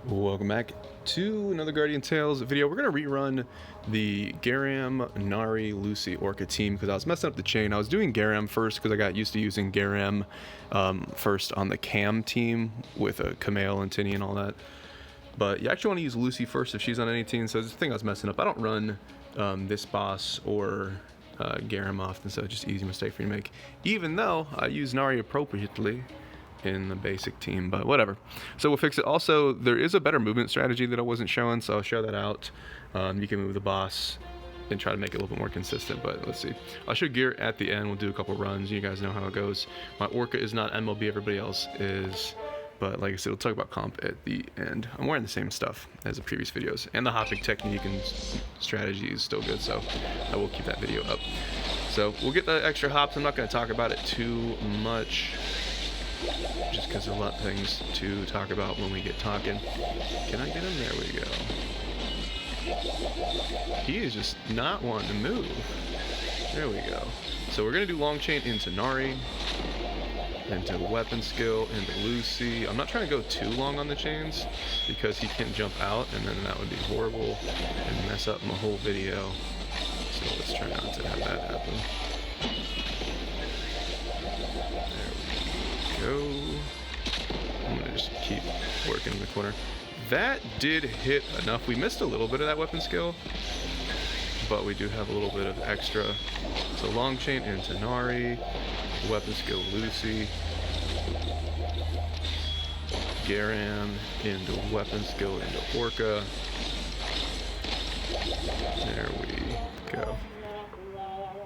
Welcome back to another Guardian Tales video. We're going to rerun the Garam, Nari, Lucy, Orca team because I was messing up the chain. I was doing Garam first because I got used to using Garam first on the Cam team with a Kamale and Tinny and all that. But you actually want to use Lucy first if she's on any team, so this thing I was messing up. I don't run this boss or Garam often, so it's just an easy mistake for you to make. Even though I use Nari appropriately in the basic team, but whatever. So we'll fix it. Also, there is a better movement strategy that I wasn't showing, so I'll show that out. You can move the boss and try to make it a little bit more consistent, but let's see. I'll show gear at the end. We'll do a couple runs. You guys know how it goes. My Orca is not MLB, everybody else is, but like I said, we'll talk about comp at the end. I'm wearing the same stuff as the previous videos, and the hopping technique and strategy is still good, so I will keep that video up. So we'll get the extra hops. I'm not going to talk about it too much, just because there's a lot of things to talk about when we get talking. Can I get him? There we go. He is just not wanting to move. There we go. So we're going to do long chain into Nari, into weapon skill, into Lucy. I'm not trying to go too long on the chains because he can jump out and then that would be horrible and mess up my whole video. So let's try not to have that happen. Go. I'm gonna just keep working in the corner. That did hit enough. We missed a little bit of that weapon skill, but we do have a little bit of extra. So long chain into Nari, weapon skill Lucy, Garam into weapon skill into Orca. There we go.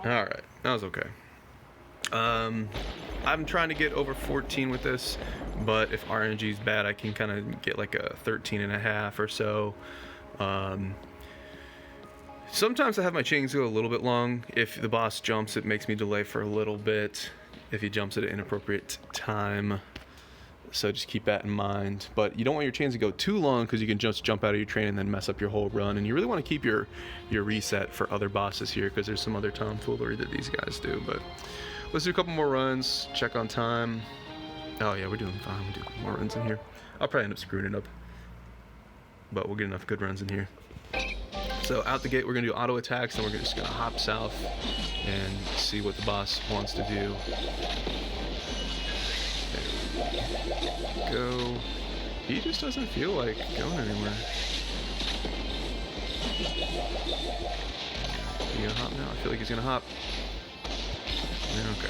All right, that was okay. I'm trying to get over 14 with this, but if RNG is bad, I can kind of get like a 13.5 or so. Sometimes I have my chains go a little bit long. If the boss jumps, it makes me delay for a little bit if he jumps at an inappropriate time. So just keep that in mind. But you don't want your chains to go too long because you can just jump out of your train and then mess up your whole run. And you really want to keep your reset for other bosses here because there's some other tomfoolery that these guys do. But let's do a couple more runs, check on time. Oh yeah, we're doing fine. We'll do a couple more runs in here. I'll probably end up screwing it up, but we'll get enough good runs in here. So out the gate, we're gonna do auto attacks, and we're just gonna hop south and see what the boss wants to do. There we go. He just doesn't feel like going anywhere. He gonna hop now? I feel like he's gonna hop. Okay.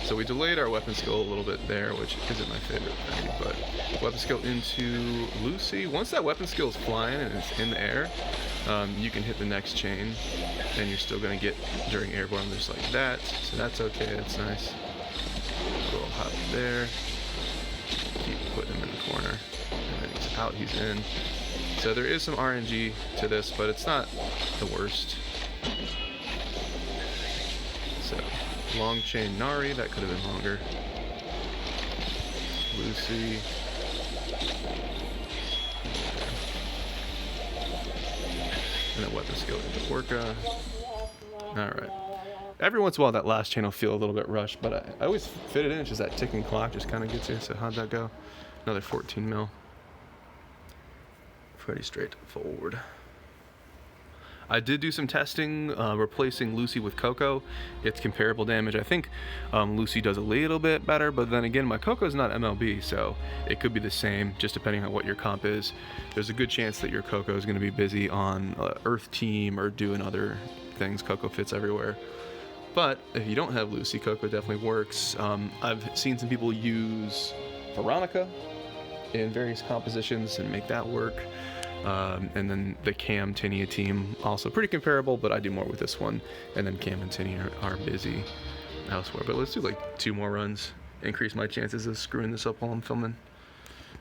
So we delayed our weapon skill a little bit there, which isn't my favorite thing, but weapon skill into Lucy. Once that weapon skill is flying and it's in the air, you can hit the next chain, and you're still going to get during airborne just like that, so that's okay, that's nice. A little hop there. Keep putting him in the corner, and then he's out, he's in. So there is some RNG to this, but it's not the worst. So long chain Nari, that could have been longer. Lucy. And then weapon skill into Orca. Alright. Every once in a while that last chain will feel a little bit rushed, but I always fit it in. It's just that ticking clock just kind of gets you. So how'd that go? Another 14 mil. Pretty straightforward. I did do some testing, replacing Lucy with Coco. It's comparable damage. I think Lucy does a little bit better, but then again, my Coco is not MLB, so it could be the same, just depending on what your comp is. There's a good chance that your Coco is going to be busy on Earth Team or doing other things. Coco fits everywhere. But if you don't have Lucy, Coco definitely works. I've seen some people use Veronica in various compositions and make that work. And then the Cam Tinny team also pretty comparable, but I do more with this one. And then Cam and Tinny are busy elsewhere. But let's do like 2 more runs, increase my chances of screwing this up while I'm filming.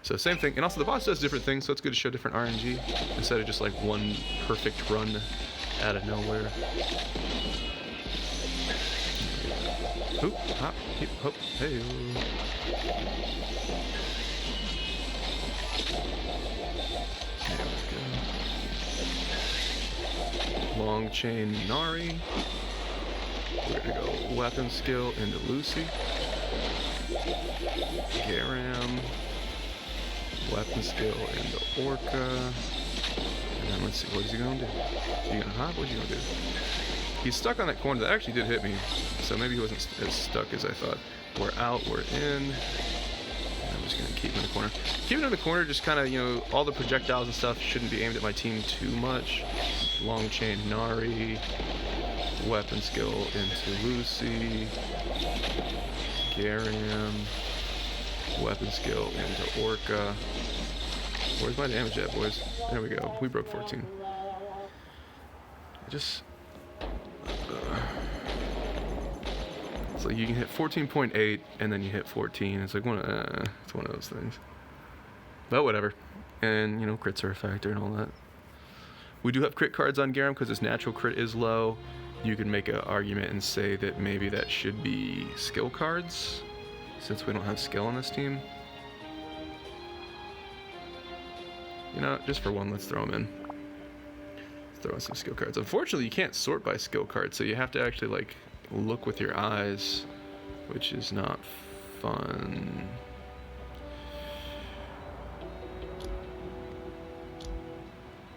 So same thing, and also the boss does different things, so it's good to show different RNG instead of just like one perfect run out of nowhere. Oop, hop, hip, hop, hey. Long chain Nari. We're gonna go weapon skill into Lucy. Garam. weapon skill into Orca. And then let's see, what is he gonna do? Is he gonna hop? What's he gonna do? He's stuck on that corner. That actually did hit me, so maybe he wasn't as stuck as I thought. We're out, we're in. I'm just gonna keep him in the corner. Keep him in the corner, just kind of, you know, all the projectiles and stuff shouldn't be aimed at my team too much. Long chain Nari. Weapon skill into Lucy. Garam. Weapon skill into Orca. Where's my damage at, boys? There we go. We broke 14. Just... it's like you can hit 14.8 and then you hit 14. It's like it's one of those things. But whatever. And, you know, crits are a factor and all that. We do have crit cards on Garam because his natural crit is low. You can make an argument and say that maybe that should be skill cards, since we don't have skill on this team. You know, just for one, let's throw them in. Let's throw in some skill cards. Unfortunately, you can't sort by skill cards, so you have to actually, like, look with your eyes, which is not fun.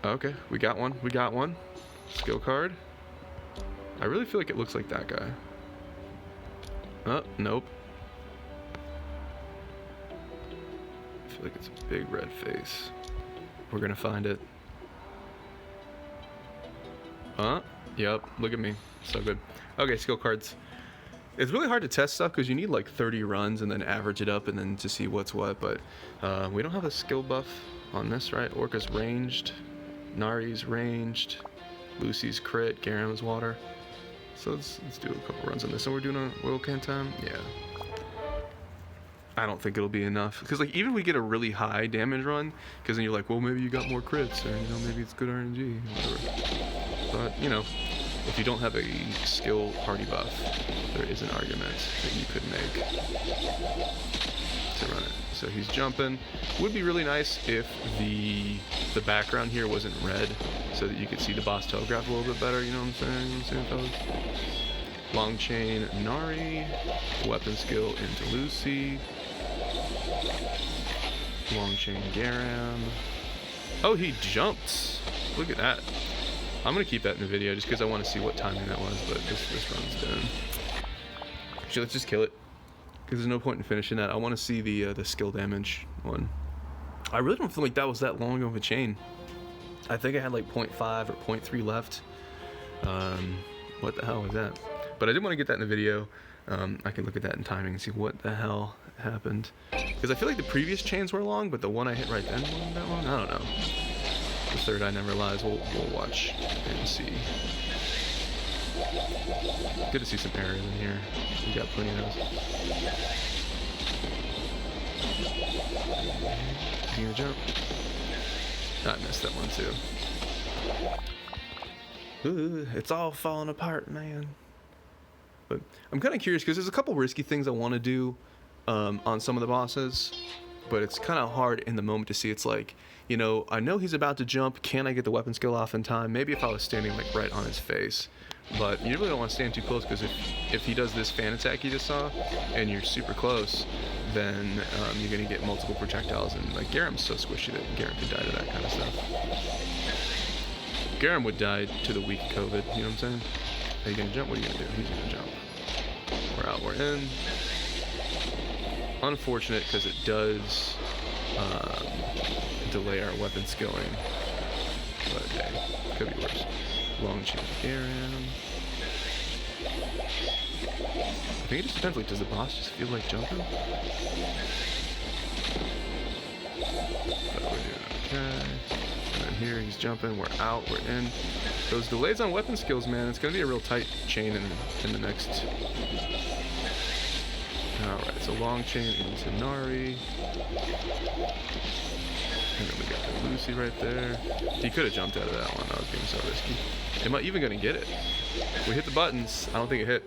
Okay, we got one. We got one. Skill card. I really feel like it looks like that guy. Oh, nope. I feel like it's a big red face. We're gonna find it. Yep, look at me. So good. Okay, skill cards. It's really hard to test stuff because you need like 30 runs and then average it up and then to see what's what, but we don't have a skill buff on this, right? Orca's ranged. Nari's ranged. Lucy's crit. Garam's water. So let's do a couple runs on this. So we're doing a Will Can time? Yeah. I don't think it'll be enough. Because like even if we get a really high damage run, because then you're like, well, maybe you got more crits, or, you know, maybe it's good RNG, whatever. But, you know, if you don't have a skill party buff, there is an argument that you could make to run it. So he's jumping. Would be really nice if the background here wasn't red, so that you could see the boss telegraph a little bit better, you know what I'm saying? You know what I'm saying, fellas? Long chain Nari, weapon skill into Lucy. Long chain Garam. Oh, he jumped. Look at that. I'm gonna keep that in the video just because I want to see what timing that was, but this run's done. Actually, let's just kill it, because there's no point in finishing that. I want to see the skill damage one. I really don't feel like that was that long of a chain. I think I had like 0.5 or 0.3 left. What the hell was that? But I did want to get that in the video. I can look at that in timing and see what the hell happened. Because I feel like the previous chains were long, but the one I hit right then wasn't that long. I don't know. The third eye never lies. We'll watch and see. Good to see some errors in here. We got plenty of those. You gonna jump? I missed that one too. Ooh, it's all falling apart, man. But I'm kind of curious because there's a couple risky things I want to do on some of the bosses, but it's kind of hard in the moment to see. It's like, you know, I know he's about to jump. Can I get the weapon skill off in time? Maybe if I was standing like right on his face. But you really don't want to stand too close, because if he does this fan attack you just saw and you're super close, then you're going to get multiple projectiles. And like Garam's so squishy that Garam could die to that kind of stuff. Garam would die to the weak COVID, you know what I'm saying? Are you going to jump? What are you going to do? He's going to jump. We're out, we're in. Unfortunate, because it does delay our weapon skilling. But hey, could be worse. Long chain Garam. I think it just depends, like, does the boss just feel like jumping? But we're doing okay. And then here he's jumping, we're out, we're in. Those delays on weapon skills, man, it's gonna be a real tight chain in the next. Alright, so long chain into Nari. And then we got the Lucy right there. He could have jumped out of that one. I was being so risky. Am I even going to get it? We hit the buttons. I don't think it hit.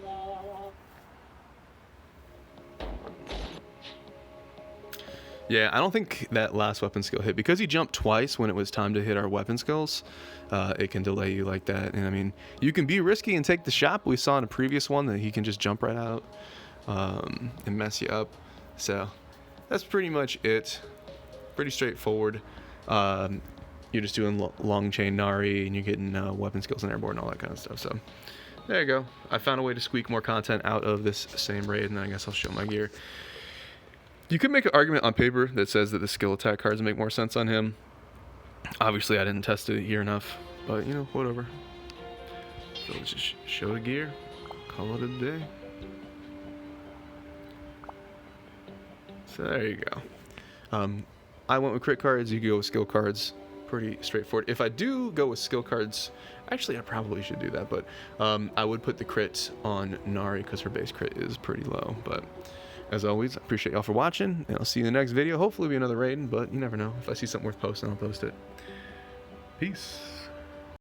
Yeah, I don't think that last weapon skill hit. Because he jumped twice when it was time to hit our weapon skills, it can delay you like that. And I mean, you can be risky and take the shot. We saw in a previous one that he can just jump right out and mess you up. So that's pretty much it. pretty straightforward. You're just doing long chain Nari, and you're getting weapon skills and airborne and all that kind of stuff. So there you go. I found a way to squeak more content out of this same raid, and then I guess I'll show my gear. You could make an argument on paper that says that the skill attack cards make more sense on him. Obviously, I didn't test it here enough, but you know, whatever. So let's just show the gear, call it a day. So there you go. I went with crit cards. You could go with skill cards. Pretty straightforward. If I do go with skill cards, actually I probably should do that, but I would put the crit on Nari because her base crit is pretty low. But as always, I appreciate y'all for watching, and I'll see you in the next video. Hopefully it'll be another raid, but you never know. If I see something worth posting, I'll post it. Peace.